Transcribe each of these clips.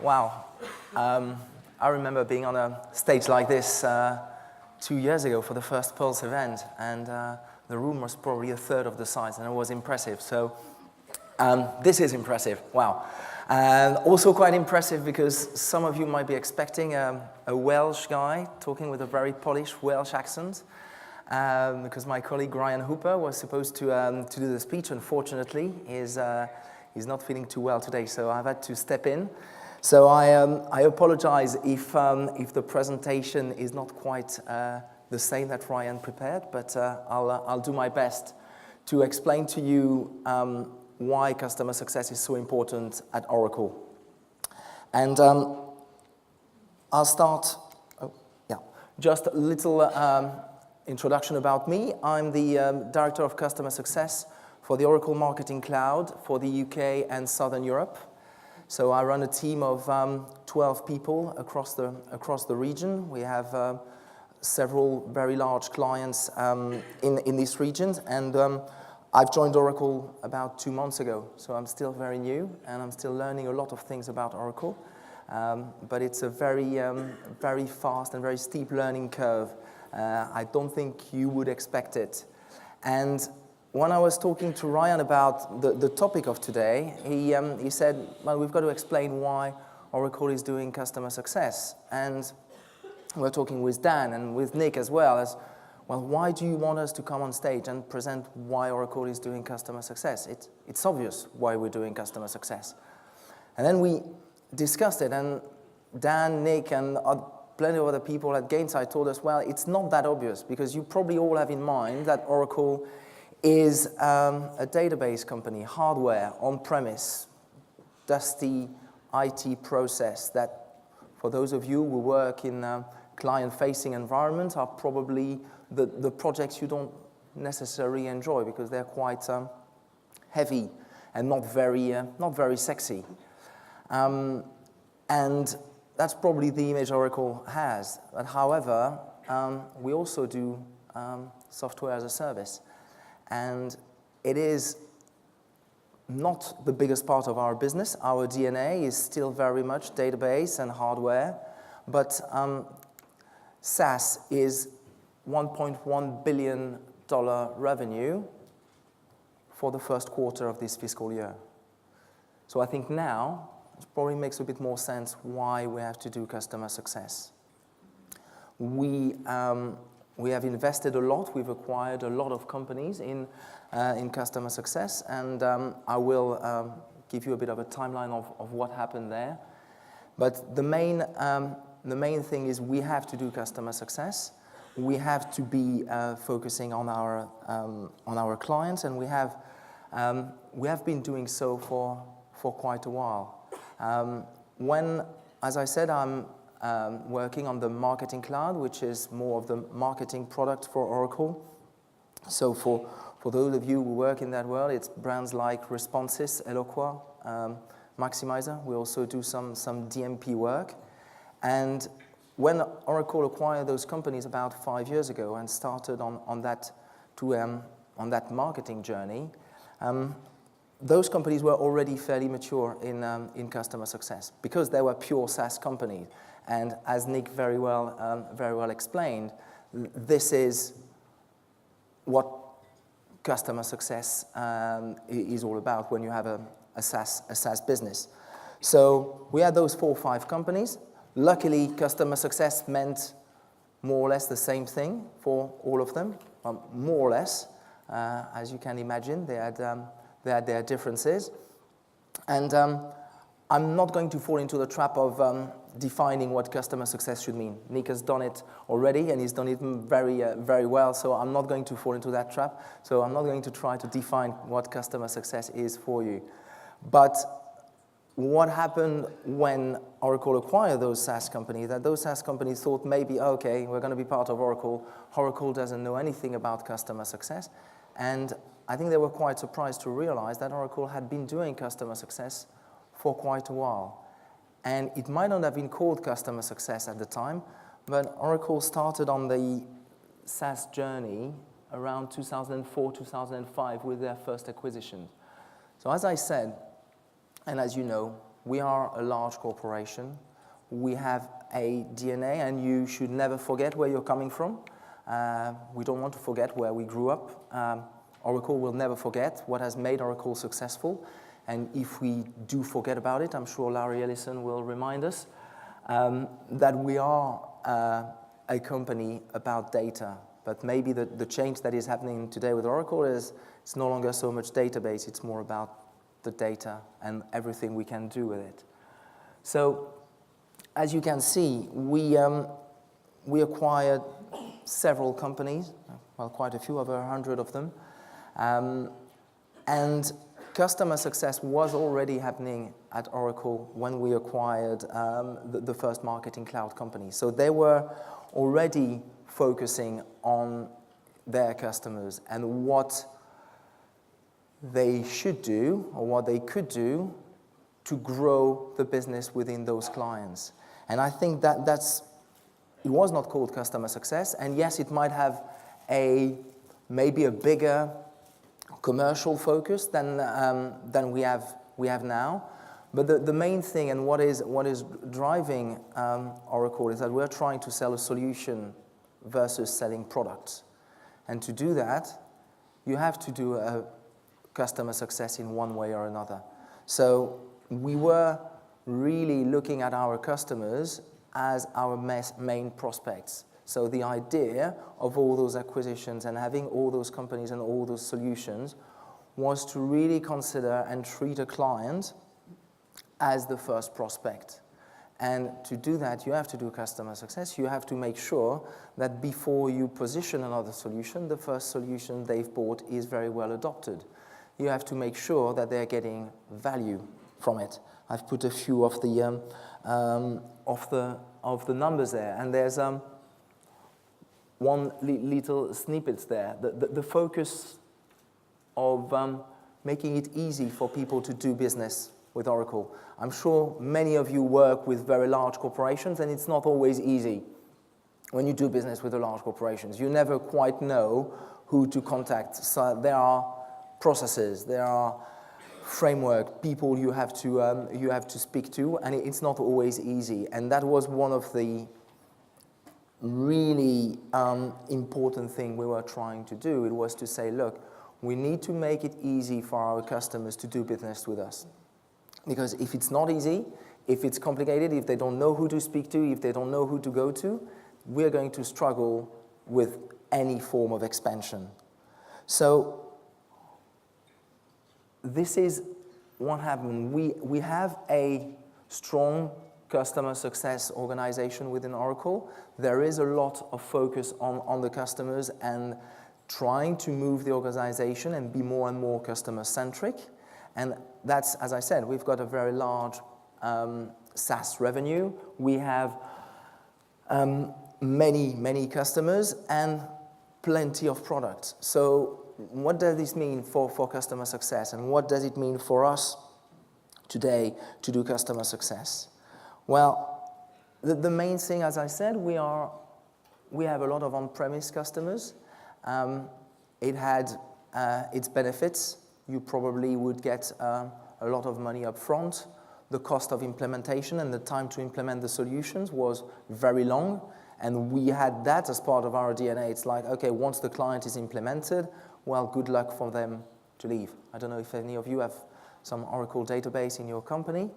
Wow. I remember being on a stage like this 2 years ago for the first Pulse event, and the room was probably a third of the size, and it was impressive. So this is impressive. Wow. And also quite impressive because some of you might be expecting a Welsh guy talking with a very polished Welsh accent, because my colleague Ryan Hooper was supposed to do the speech. Unfortunately, he's not feeling too well today, so I've had to step in. So I apologize if the presentation is not quite the same that Ryan prepared, but I'll do my best to explain to you why customer success is so important at Oracle. And I'll start, just a little introduction about me. I'm the Director of Customer Success for the Oracle Marketing Cloud for the UK and Southern Europe. So I run a team of 12 people across the region. We have several very large clients in this region, and I've joined Oracle about 2 months ago, so I'm still very new, and I'm still learning a lot of things about Oracle. But it's a very fast and very steep learning curve. I don't think you would expect it. And when I was talking to Ryan about the topic of today, he said, well, we've got to explain why Oracle is doing customer success. And we're talking with Dan and with Nick as well as, well, why do you want us to come on stage and present why Oracle is doing customer success? It's obvious why we're doing customer success. And then we discussed it, and Dan, Nick, and plenty of other people at Gainsight told us, well, it's not that obvious, because you probably all have in mind that Oracle is a database company, hardware, on-premise, dusty IT process that, for those of you who work in client-facing environments, are probably the projects you don't necessarily enjoy because they're quite heavy and not very sexy. And that's probably the image Oracle has. But however, we also do software as a service. And it is not the biggest part of our business. Our DNA is still very much database and hardware. But SaaS is $1.1 billion revenue for the first quarter of this fiscal year. So I think now it probably makes a bit more sense why we have to do customer success. We have invested a lot. We've acquired a lot of companies in customer success, and I will give you a bit of a timeline of what happened there. But the main thing is we have to do customer success. We have to be focusing on our clients, and we have been doing so for quite a while. As I said, I'm working on the Marketing Cloud, which is more of the marketing product for Oracle. So for those of you who work in that world, it's brands like Responsys, Eloqua, Maximizer. We also do some DMP work. And when Oracle acquired those companies about 5 years ago and started on that marketing journey, those companies were already fairly mature in customer success because they were pure SaaS companies. And as Nick very well explained, this is what customer success is all about when you have a SaaS business. So we had those 4 or 5 companies. Luckily, customer success meant more or less the same thing for all of them, more or less. As you can imagine, they had their differences. And I'm not going to fall into the trap of defining what customer success should mean. Nick has done it already, and he's done it very well, so I'm not going to fall into that trap. So I'm not going to try to define what customer success is for you. But what happened when Oracle acquired those SaaS companies, that those SaaS companies thought maybe, okay, we're going to be part of Oracle. Oracle doesn't know anything about customer success. And I think they were quite surprised to realize that Oracle had been doing customer success for quite a while. And it might not have been called customer success at the time, but Oracle started on the SaaS journey around 2004, 2005 with their first acquisition. So as I said, and as you know, we are a large corporation. We have a DNA, and you should never forget where you're coming from. We don't want to forget where we grew up. Oracle will never forget what has made Oracle successful. And if we do forget about it, I'm sure Larry Ellison will remind us that we are a company about data. But maybe the change that is happening today with Oracle is it's no longer so much database, it's more about the data and everything we can do with it. So, as you can see, we acquired several companies, well, quite a few, over 100 of them. And customer success was already happening at Oracle when we acquired the first marketing cloud company. So they were already focusing on their customers and what they should do or what they could do to grow the business within those clients. And I think that it was not called customer success, and yes, it might have maybe a bigger commercial focus than we have now. But the main thing and what is driving Oracle is that we're trying to sell a solution versus selling products. And to do that, you have to do a customer success in one way or another. So we were really looking at our customers as our main prospects. So the idea of all those acquisitions and having all those companies and all those solutions was to really consider and treat a client as the first prospect. And to do that, you have to do customer success. You have to make sure that before you position another solution, the first solution they've bought is very well adopted. You have to make sure that they're getting value from it. I've put a few of the numbers there, and there's one little snippet there. The focus of making it easy for people to do business with Oracle. I'm sure many of you work with very large corporations, and it's not always easy when you do business with the large corporations. You never quite know who to contact. So there are processes, there are framework, people you have to speak to, and it's not always easy. And that was one of the really important thing we were trying to do. It was to say, look, we need to make it easy for our customers to do business with us. Because if it's not easy, if it's complicated, if they don't know who to speak to, if they don't know who to go to, we're going to struggle with any form of expansion. So this is what happened. We have a strong customer success organization within Oracle. There is a lot of focus on the customers and trying to move the organization and be more and more customer-centric. And that's, as I said, we've got a very large SaaS revenue. We have many customers and plenty of products. So what does this mean for customer success, and what does it mean for us today to do customer success? Well, the main thing, as I said, we have a lot of on-premise customers. It had its benefits. You probably would get a lot of money up front. The cost of implementation and the time to implement the solutions was very long, and we had that as part of our DNA. It's like, okay, once the client is implemented, well, good luck for them to leave. I don't know if any of you have some Oracle database in your company.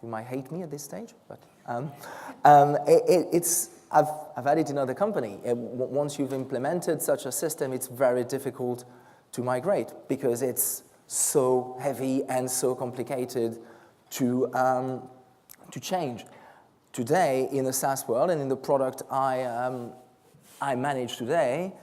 You might hate me at this stage, but I've had it in other company. Once you've implemented such a system, it's very difficult to migrate because it's so heavy and so complicated to change. Today, in the SaaS world and in the product I manage today,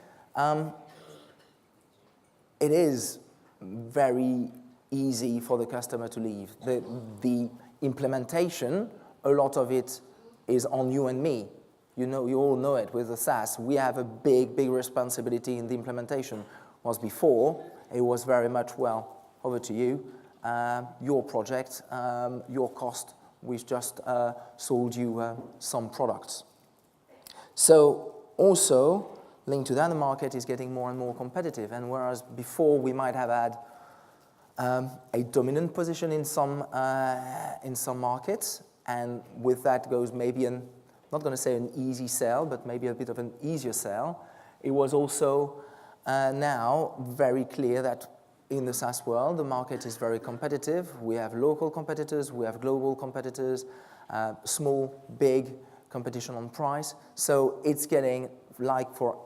it is very easy for the customer to leave. The implementation, a lot of it is on you and me. You all know it with the SaaS. We have a big responsibility in the implementation. Was before, it was very much, well, over to you, your project, your cost. We've just sold you some products. So also, linked to that, the market is getting more and more competitive. And whereas before we might have had a dominant position in some markets, and with that goes maybe not going to say an easy sell, but maybe a bit of an easier sell. It was also now very clear that in the SaaS world, the market is very competitive. We have local competitors, we have global competitors, small, big competition on price. So it's getting, like for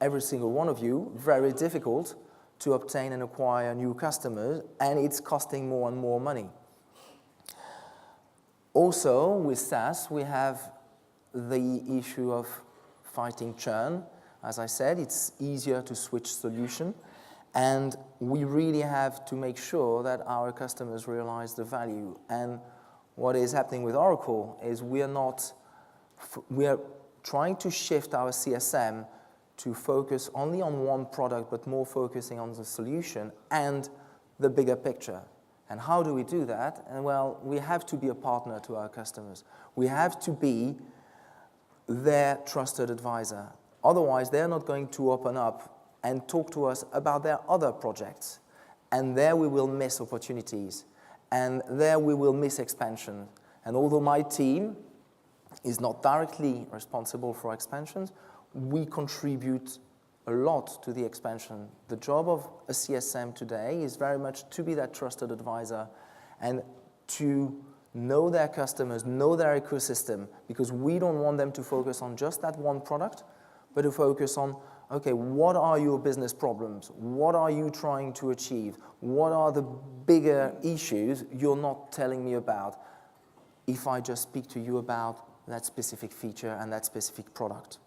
every single one of you, very difficult to obtain and acquire new customers, and it's costing more and more money. Also, with SaaS, we have the issue of fighting churn. As I said, it's easier to switch solution, and we really have to make sure that our customers realize the value. And what is happening with Oracle is we are trying to shift our CSM to focus only on one product, but more focusing on the solution and the bigger picture. And how do we do that? And well, we have to be a partner to our customers. We have to be their trusted advisor. Otherwise, they're not going to open up and talk to us about their other projects. And there we will miss opportunities. And there we will miss expansion. And although my team is not directly responsible for expansions, we contribute a lot to the expansion. The job of a CSM today is very much to be that trusted advisor and to know their customers, know their ecosystem, because we don't want them to focus on just that one product, but to focus on, okay, what are your business problems? What are you trying to achieve? What are the bigger issues you're not telling me about if I just speak to you about that specific feature and that specific product?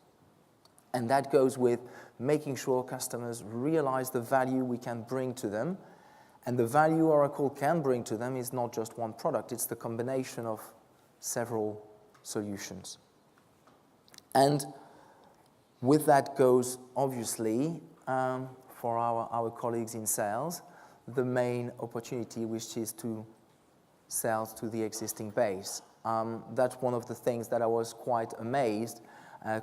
And that goes with making sure customers realize the value we can bring to them. And the value Oracle can bring to them is not just one product, it's the combination of several solutions. And with that goes, obviously, for our colleagues in sales, the main opportunity, which is to sell to the existing base. That's one of the things that I was quite amazed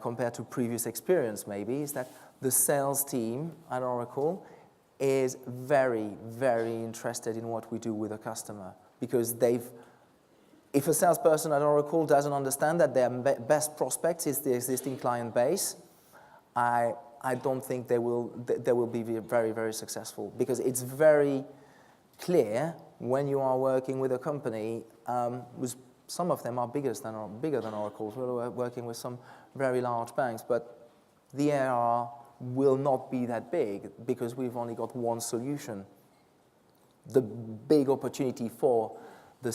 compared to previous experience maybe, is that the sales team at Oracle is very, very interested in what we do with a customer, because if a salesperson at Oracle doesn't understand that their best prospect is the existing client base, I don't think they will be very, very successful, because it's very clear when you are working with a company, some of them are bigger than Oracle. We're working with some very large banks, but the ARR will not be that big because we've only got one solution. The big opportunity for the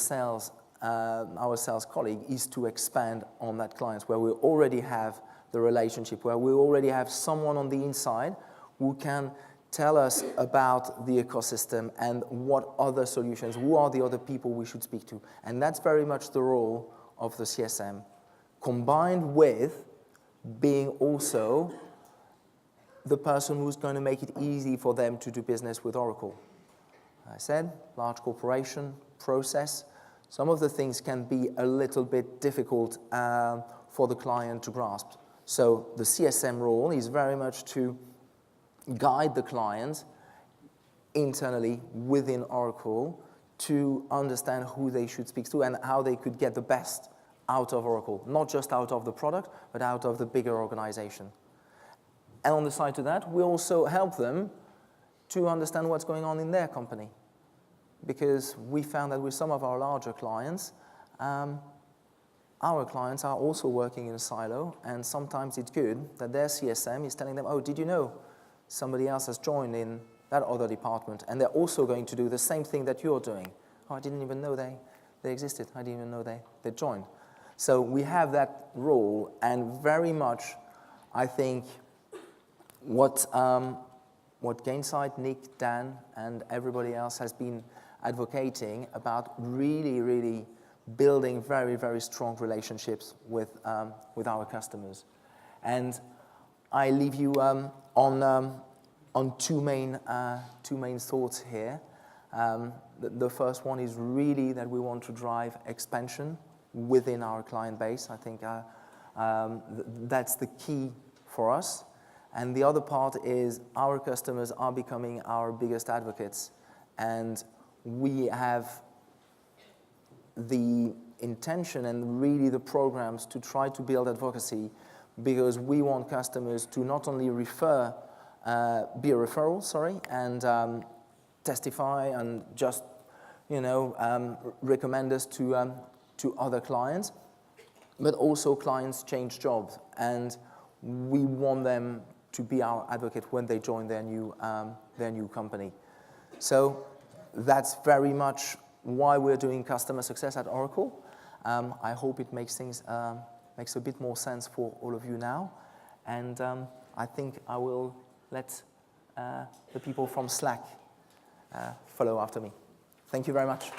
our sales colleague is to expand on that client where we already have the relationship, where we already have someone on the inside who can tell us about the ecosystem and what other solutions, who are the other people we should speak to. And that's very much the role of the CSM, combined with being also the person who's going to make it easy for them to do business with Oracle. I said, large corporation, process. Some of the things can be a little bit difficult for the client to grasp. So the CSM role is very much to guide the client internally within Oracle to understand who they should speak to and how they could get the best out of Oracle, not just out of the product, but out of the bigger organization. And on the side to that, we also help them to understand what's going on in their company. Because we found that with some of our larger clients, our clients are also working in a silo, and sometimes it's good that their CSM is telling them, oh, did you know somebody else has joined in that other department, and they're also going to do the same thing that you're doing. Oh, I didn't even know they existed. I didn't even know they joined. So we have that role, and very much, I think, what Gainsight, Nick, Dan, and everybody else has been advocating about really, really building very, very strong relationships with our customers. And I leave you on two main thoughts here. The first one is really that we want to drive expansion within our client base. I think that's the key for us. And the other part is our customers are becoming our biggest advocates. And we have the intention and really the programs to try to build advocacy, because we want customers to not only be a referral, and testify and just, recommend us to other clients, but also clients change jobs, and we want them to be our advocate when they join their new company. So that's very much why we're doing customer success at Oracle. I hope it makes a bit more sense for all of you now, and I think I will let the people from Slack follow after me. Thank you very much.